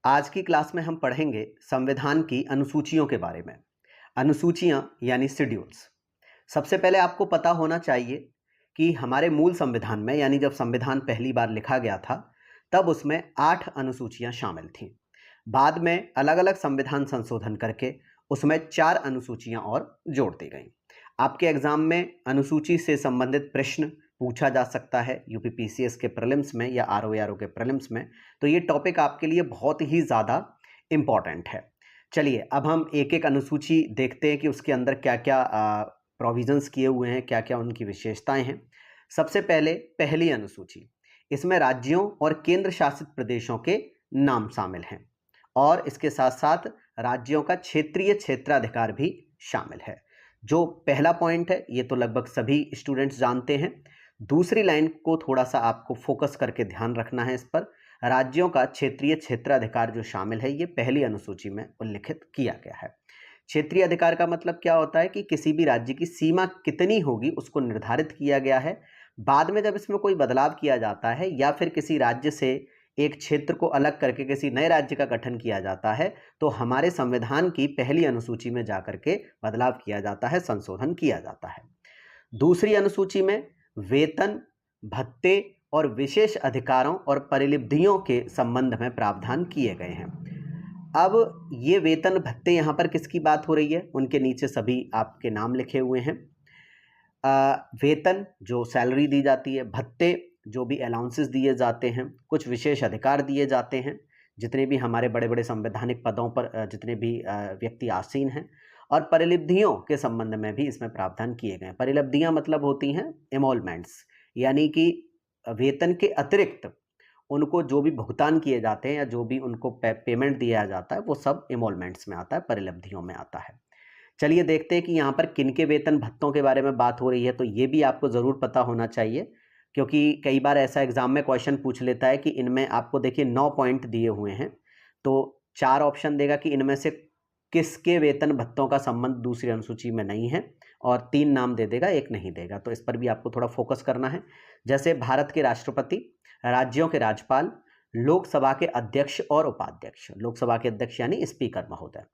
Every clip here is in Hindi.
आज की क्लास में हम पढ़ेंगे संविधान की अनुसूचियों के बारे में। अनुसूचियां यानी शेड्यूल्स। सबसे पहले आपको पता होना चाहिए कि हमारे मूल संविधान में यानी जब संविधान पहली बार लिखा गया था तब उसमें 8 अनुसूचियां शामिल थीं। बाद में अलग-अलग संविधान संशोधन करके उसमें 4 अनुसूचियां और जोड़ दी गईं। आपके एग्जाम में अनुसूची से संबंधित प्रश्न पूछा जा सकता है यूपीपीसीएस के प्रीलिम्स में या आरओ के प्रीलिम्स में, तो ये टॉपिक आपके लिए बहुत ही ज़्यादा इम्पॉर्टेंट है। चलिए अब हम एक एक अनुसूची देखते हैं कि उसके अंदर क्या क्या प्रोविजंस किए हुए हैं, क्या क्या उनकी विशेषताएं हैं। सबसे पहले पहली अनुसूची, इसमें राज्यों और केंद्र शासित प्रदेशों के नाम शामिल हैं और इसके साथ साथ राज्यों का क्षेत्रीय क्षेत्राधिकार भी शामिल है। जो पहला पॉइंट है ये तो लगभग सभी स्टूडेंट्स जानते हैं। दूसरी लाइन को थोड़ा सा आपको फोकस करके ध्यान रखना है इस पर। राज्यों का क्षेत्रीय क्षेत्राधिकार जो शामिल है ये पहली अनुसूची में उल्लिखित किया गया है। क्षेत्रीय अधिकार का मतलब क्या होता है कि किसी भी राज्य की सीमा कितनी होगी उसको निर्धारित किया गया है। बाद में जब इसमें कोई बदलाव किया जाता है या फिर किसी राज्य से एक क्षेत्र को अलग करके किसी नए राज्य का गठन किया जाता है तो हमारे संविधान की पहली अनुसूची में जाकर के बदलाव किया जाता है, संशोधन किया जाता है। दूसरी अनुसूची में वेतन, भत्ते और विशेष अधिकारों और परिलिब्धियों के संबंध में प्रावधान किए गए हैं। अब ये वेतन भत्ते यहाँ पर किसकी बात हो रही है, उनके नीचे सभी आपके नाम लिखे हुए हैं। वेतन जो सैलरी दी जाती है, भत्ते जो भी अलाउंसेस दिए जाते हैं, कुछ विशेष अधिकार दिए जाते हैं जितने भी हमारे बड़े बड़े संवैधानिक पदों पर जितने भी व्यक्ति आसीन हैं, और परिलब्धियों के संबंध में भी इसमें प्रावधान किए गए हैं। परिलब्धियां मतलब होती हैं एमोलमेंट्स, यानी कि वेतन के अतिरिक्त उनको जो भी भुगतान किए जाते हैं या जो भी उनको पेमेंट दिया जाता है वो सब एमोलमेंट्स में आता है, परिलब्धियों में आता है। चलिए देखते हैं कि यहाँ पर किन के वेतन भत्तों के बारे में बात हो रही है, तो ये भी आपको ज़रूर पता होना चाहिए क्योंकि कई बार ऐसा एग्जाम में क्वेश्चन पूछ लेता है कि इनमें आपको देखिए 9 पॉइंट दिए हुए हैं, तो 4 ऑप्शन देगा कि इनमें से किसके वेतन भत्तों का संबंध दूसरी अनुसूची में नहीं है और 3 नाम दे देगा, 1 नहीं देगा। तो इस पर भी आपको थोड़ा फोकस करना है। जैसे भारत के राष्ट्रपति, राज्यों के राज्यपाल, लोकसभा के अध्यक्ष और उपाध्यक्ष, लोकसभा के अध्यक्ष यानी स्पीकर महोदय,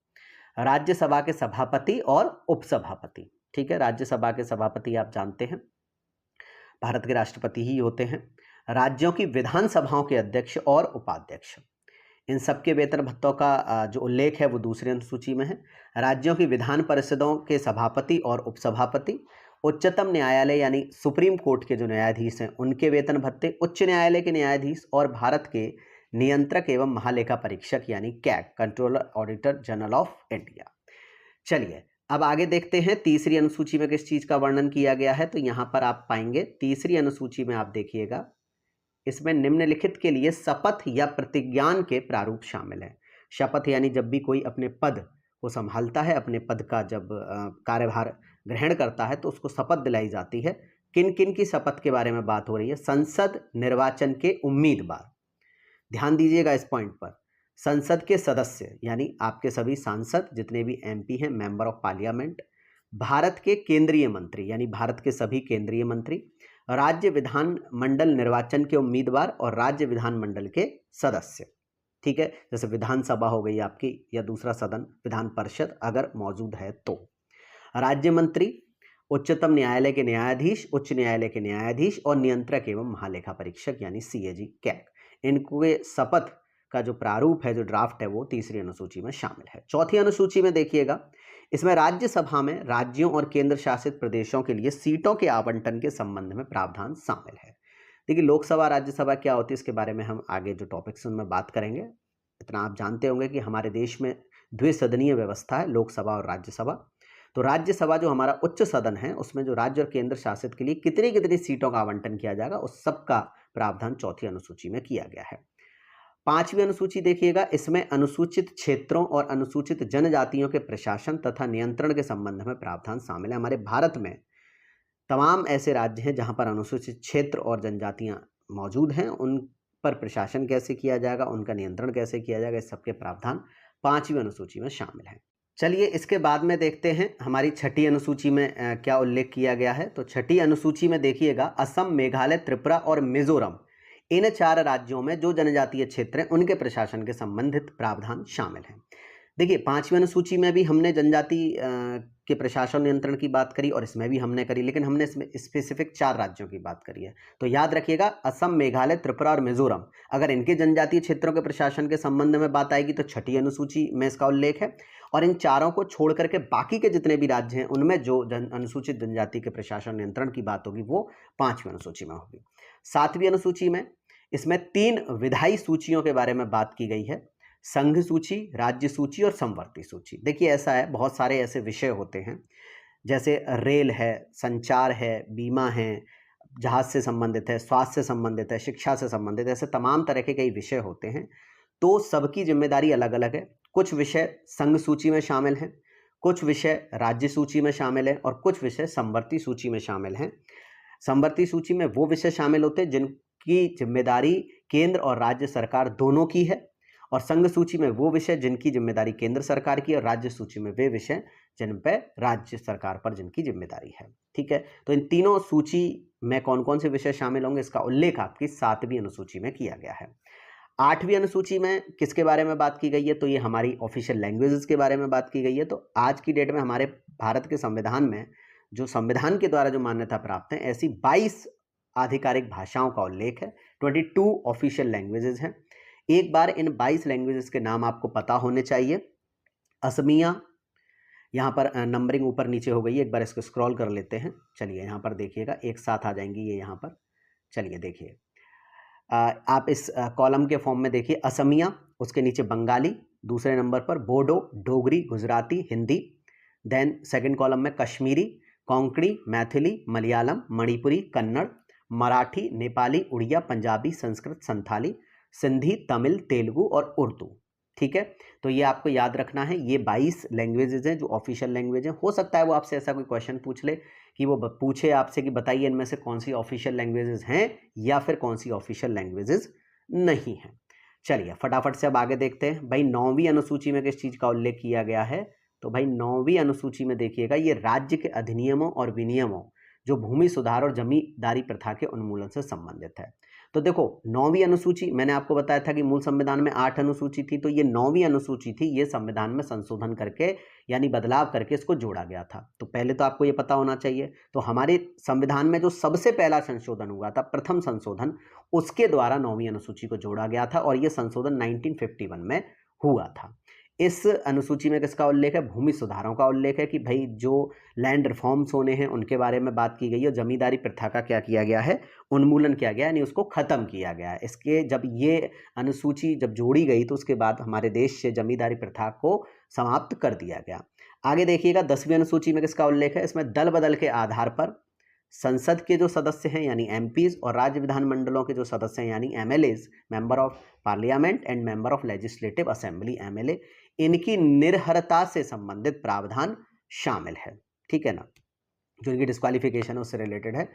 राज्यसभा के सभापति और उपसभापति। ठीक है, राज्यसभा के सभापति आप जानते हैं भारत के राष्ट्रपति ही होते हैं। राज्यों की विधानसभाओं के अध्यक्ष और उपाध्यक्ष, इन सबके वेतन भत्तों का जो उल्लेख है वो दूसरी अनुसूची में है। राज्यों की विधान परिषदों के सभापति और उपसभापति, उच्चतम न्यायालय यानी सुप्रीम कोर्ट के जो न्यायाधीश हैं उनके वेतन भत्ते, उच्च न्यायालय के न्यायाधीश और भारत के नियंत्रक एवं महालेखा परीक्षक यानी CAG, controller auditor general of India. चलिए अब आगे देखते हैं तीसरी अनुसूची में किस चीज का वर्णन किया गया है। तो यहाँ पर आप पाएंगे तीसरी अनुसूची में आप देखिएगा इसमें निम्नलिखित के लिए शपथ या प्रतिज्ञान के प्रारूप शामिल है। शपथ यानी जब भी कोई अपने पद को संभालता है, अपने पद का जब कार्यभार ग्रहण करता है तो उसको शपथ दिलाई जाती है। किन किन की शपथ के बारे में बात हो रही है? संसद निर्वाचन के उम्मीदवार, ध्यान दीजिएगा इस पॉइंट पर, संसद के सदस्य यानी आपके सभी सांसद जितने भी एमपी हैं, मेंबर ऑफ पार्लियामेंट, भारत के केंद्रीय मंत्री यानी भारत के सभी केंद्रीय मंत्री, राज्य विधान मंडल निर्वाचन के उम्मीदवार और राज्य विधान मंडल के सदस्य। ठीक है, जैसे विधानसभा हो गई आपकी या दूसरा सदन विधान परिषद अगर मौजूद है तो, राज्य मंत्री, उच्चतम न्यायालय के न्यायाधीश, उच्च न्यायालय के न्यायाधीश और नियंत्रक एवं महालेखा परीक्षक यानी सीएजी कैग, इनके शपथ का जो प्रारूप है, जो ड्राफ्ट है वो तीसरी अनुसूची में शामिल है। चौथी अनुसूची में देखिएगा इसमें राज्यसभा में राज्यों और केंद्र शासित प्रदेशों के लिए सीटों के आवंटन के संबंध में प्रावधान शामिल है। देखिए लोकसभा राज्यसभा क्या होती है इसके बारे में हम आगे जो टॉपिक्स उनमें बात करेंगे। इतना आप जानते होंगे कि हमारे देश में द्विसदनीय व्यवस्था है, लोकसभा और राज्यसभा। तो राज्यसभा जो हमारा उच्च सदन है उसमें जो राज्य और केंद्र शासित के लिए कितनी कितनी सीटों का आवंटन किया जाएगा उस सब का प्रावधान चौथी अनुसूची में किया गया है। पांचवी अनुसूची देखिएगा, इसमें अनुसूचित क्षेत्रों और अनुसूचित जनजातियों के प्रशासन तथा नियंत्रण के संबंध में प्रावधान शामिल है। हमारे भारत में तमाम ऐसे राज्य हैं जहां पर अनुसूचित क्षेत्र और जनजातियां मौजूद हैं, उन पर प्रशासन कैसे किया जाएगा, उनका नियंत्रण कैसे किया जाएगा, इस सबके प्रावधान पांचवी अनुसूची में शामिल हैं। चलिए इसके बाद में देखते हैं हमारी छठी अनुसूची में क्या उल्लेख किया गया है। तो छठी अनुसूची में देखिएगा असम, मेघालय, त्रिपुरा और मिजोरम, इन 4 राज्यों में जो जनजातीय क्षेत्र हैं उनके प्रशासन के संबंधित प्रावधान शामिल हैं। देखिए 5वीं अनुसूची में भी हमने जनजाति के प्रशासन नियंत्रण की बात करी और इसमें भी हमने करी, लेकिन हमने इसमें स्पेसिफिक 4 राज्यों की बात करी है। तो याद रखिएगा, असम, मेघालय, त्रिपुरा और मिजोरम, अगर इनके जनजातीय क्षेत्रों के प्रशासन के संबंध में बात आएगी तो 6ठी अनुसूची में इसका उल्लेख है। और इन चारों को छोड़ करके बाकी के जितने भी राज्य हैं उनमें जो अनुसूचित जनजाति के प्रशासन नियंत्रण की बात होगी वो 5वीं अनुसूची में होगी। 7वीं अनुसूची में इसमें 3 विधायी सूचियों के बारे में बात की गई है, संघ सूची, राज्य सूची और समवर्ती सूची। देखिए ऐसा है, बहुत सारे ऐसे विषय होते हैं जैसे रेल है, संचार है, बीमा है, जहाज से संबंधित है, स्वास्थ्य से संबंधित है, शिक्षा से संबंधित है, ऐसे तमाम तरह के कई विषय होते हैं। तो सबकी जिम्मेदारी अलग अलग है। कुछ विषय संघ सूची में शामिल हैं, कुछ विषय राज्य सूची में शामिल है और कुछ विषय समवर्ती सूची में शामिल हैं। समवर्ती सूची में वो विषय शामिल होते हैं जिनकी जिम्मेदारी केंद्र और राज्य सरकार दोनों की है, और संघ सूची में वो विषय जिनकी जिम्मेदारी केंद्र सरकार की, और राज्य सूची में वे विषय जिन पर राज्य सरकार पर जिनकी जिम्मेदारी है। ठीक है, तो इन तीनों सूची में कौन कौन से विषय शामिल होंगे इसका उल्लेख आपकी 7वीं अनुसूची में किया गया है। 8वीं अनुसूची में किसके बारे में बात की गई है, तो ये हमारी ऑफिशियल लैंग्वेजेस के बारे में बात की गई है। तो आज की डेट में हमारे भारत के संविधान में जो संविधान के द्वारा जो मान्यता प्राप्त है, ऐसी 22 आधिकारिक भाषाओं का उल्लेख है, 22 ऑफिशियल लैंग्वेजेस हैं। एक बार इन 22 लैंग्वेजेस के नाम आपको पता होने चाहिए। असमिया, यहाँ पर नंबरिंग ऊपर नीचे हो गई है, एक बार इसको स्क्रॉल कर लेते हैं। चलिए यहाँ पर देखिएगा, एक साथ आ जाएंगी ये यहाँ पर। चलिए देखिए, आप इस कॉलम के फॉर्म में देखिए, असमिया, उसके नीचे बंगाली, दूसरे नंबर पर Bodo, Dogri, Gujarati, Hindi, then second column में कश्मीरी, कोंकणी, मैथिली, मलयालम, मणिपुरी, कन्नड़, मराठी, नेपाली, उड़िया, पंजाबी, संस्कृत, संथाली, सिंधी, तमिल, तेलुगु और उर्दू। ठीक है, तो ये आपको याद रखना है। ये 22 लैंग्वेजेस हैं जो ऑफिशियल लैंग्वेज हैं। हो सकता है वो आपसे ऐसा कोई क्वेश्चन पूछ ले कि वो पूछे आपसे कि बताइए इनमें से कौन सी ऑफिशियल लैंग्वेजेस हैं या फिर कौन सी ऑफिशियल लैंग्वेजेस नहीं हैं। चलिए फटाफट से अब आगे देखते हैं। भाई 9वीं अनुसूची में किस चीज़ का उल्लेख किया गया है, तो भाई 9वीं अनुसूची में देखिएगा, ये राज्य के अधिनियमों और विनियमों जो भूमि सुधार और जमींदारी प्रथा के उन्मूलन से संबंधित है। तो देखो 9वीं अनुसूची, मैंने आपको बताया था कि मूल संविधान में 8 अनुसूची थी, तो ये 9वीं अनुसूची थी, ये संविधान में संशोधन करके यानी बदलाव करके इसको जोड़ा गया था। तो पहले तो आपको ये पता होना चाहिए, तो हमारे संविधान में जो सबसे पहला संशोधन हुआ था, प्रथम संशोधन, उसके द्वारा 9वीं अनुसूची को जोड़ा गया था और ये संशोधन 1951 में हुआ था। इस अनुसूची में किसका उल्लेख है, भूमि सुधारों का उल्लेख है कि भाई जो लैंड रिफॉर्म्स होने हैं उनके बारे में बात की गई है। जमींदारी प्रथा का क्या किया गया है, उन्मूलन किया गया, यानी उसको खत्म किया गया है। इसके जब ये अनुसूची जब जोड़ी गई तो उसके बाद हमारे देश से जमींदारी प्रथा को समाप्त कर दिया गया। आगे देखिएगा 10वीं अनुसूची में किसका उल्लेख है, इसमें दल बदल के आधार पर संसद के जो सदस्य हैं यानी एमपीज और राज्य विधानमंडलों के जो सदस्य हैं यानी MLAs, member of parliament and member of legislative assembly, MLA, इनकी निर्हरता से संबंधित प्रावधान शामिल है। ठीक है ना, जो इनकी डिस्क्वालिफिकेशन है उससे रिलेटेड है।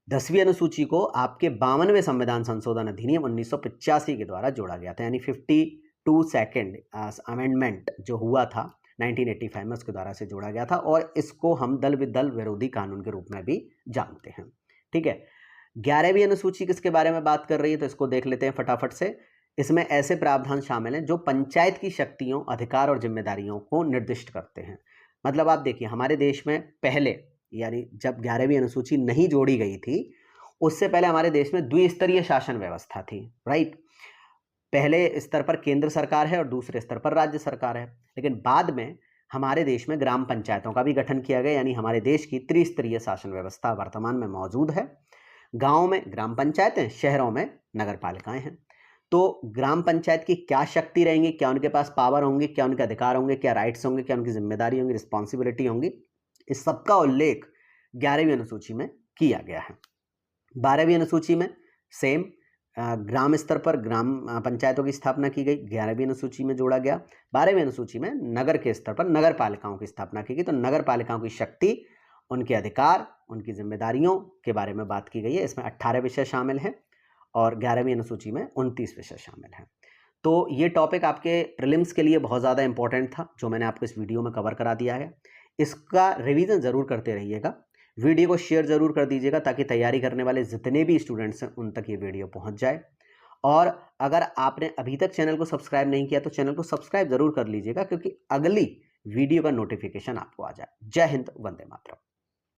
10वीं अनुसूची को आपके 52वें संविधान संशोधन अधिनियम 1985 के द्वारा जोड़ा गया था, यानी 52 सेकेंड अमेंडमेंट जो हुआ था 1985 में, उसके द्वारा से जोड़ा गया था और इसको हम दल विरोधी कानून के रूप में भी जानते हैं। ठीक है, 11वीं अनुसूची किसके बारे में बात कर रही है, तो इसको देख लेते हैं फटाफट से। इसमें ऐसे प्रावधान शामिल हैं जो पंचायत की शक्तियों, अधिकार और जिम्मेदारियों को निर्दिष्ट करते हैं। मतलब आप देखिए, हमारे देश में पहले यानी जब 11वीं अनुसूची नहीं जोड़ी गई थी, उससे पहले हमारे देश में द्विस्तरीय शासन व्यवस्था थी, राइट। पहले स्तर पर केंद्र सरकार है और दूसरे स्तर पर राज्य सरकार है, लेकिन बाद में हमारे देश में ग्राम पंचायतों का भी गठन किया गया, यानी हमारे देश की त्रिस्तरीय शासन व्यवस्था वर्तमान में मौजूद है। गाँव में ग्राम पंचायतें, शहरों में नगर पालिकाएं हैं। तो ग्राम पंचायत की क्या शक्ति रहेंगी, क्या उनके पास पावर होंगे, क्या उनके अधिकार होंगे, क्या राइट्स होंगे, क्या उनकी जिम्मेदारी होंगी, रिस्पॉन्सिबिलिटी होंगी, इस सब का उल्लेख 11वीं अनुसूची में किया गया है। 12वीं अनुसूची में सेम ग्राम स्तर पर ग्राम पंचायतों की स्थापना की गई, 11वीं अनुसूची में जोड़ा गया। 12वीं अनुसूची में नगर के स्तर पर नगर पालिकाओं की स्थापना की गई, तो नगर पालिकाओं की शक्ति, उनके अधिकार, उनकी जिम्मेदारियों के बारे में बात की गई है। इसमें 18 विषय शामिल हैं और 11वीं अनुसूची में 29 विषय शामिल हैं। तो ये टॉपिक आपके प्रीलिम्स के लिए बहुत ज़्यादा इंपॉर्टेंट था, जो मैंने आपको इस वीडियो में कवर करा दिया है। इसका रिवीजन ज़रूर करते रहिएगा। वीडियो को शेयर ज़रूर कर दीजिएगा ताकि तैयारी करने वाले जितने भी स्टूडेंट्स हैं उन तक ये वीडियो पहुंच जाए। और अगर आपने अभी तक चैनल को सब्सक्राइब नहीं किया तो चैनल को सब्सक्राइब ज़रूर कर लीजिएगा, क्योंकि अगली वीडियो का नोटिफिकेशन आपको आ जाए। जय हिंद, वंदे मातरम।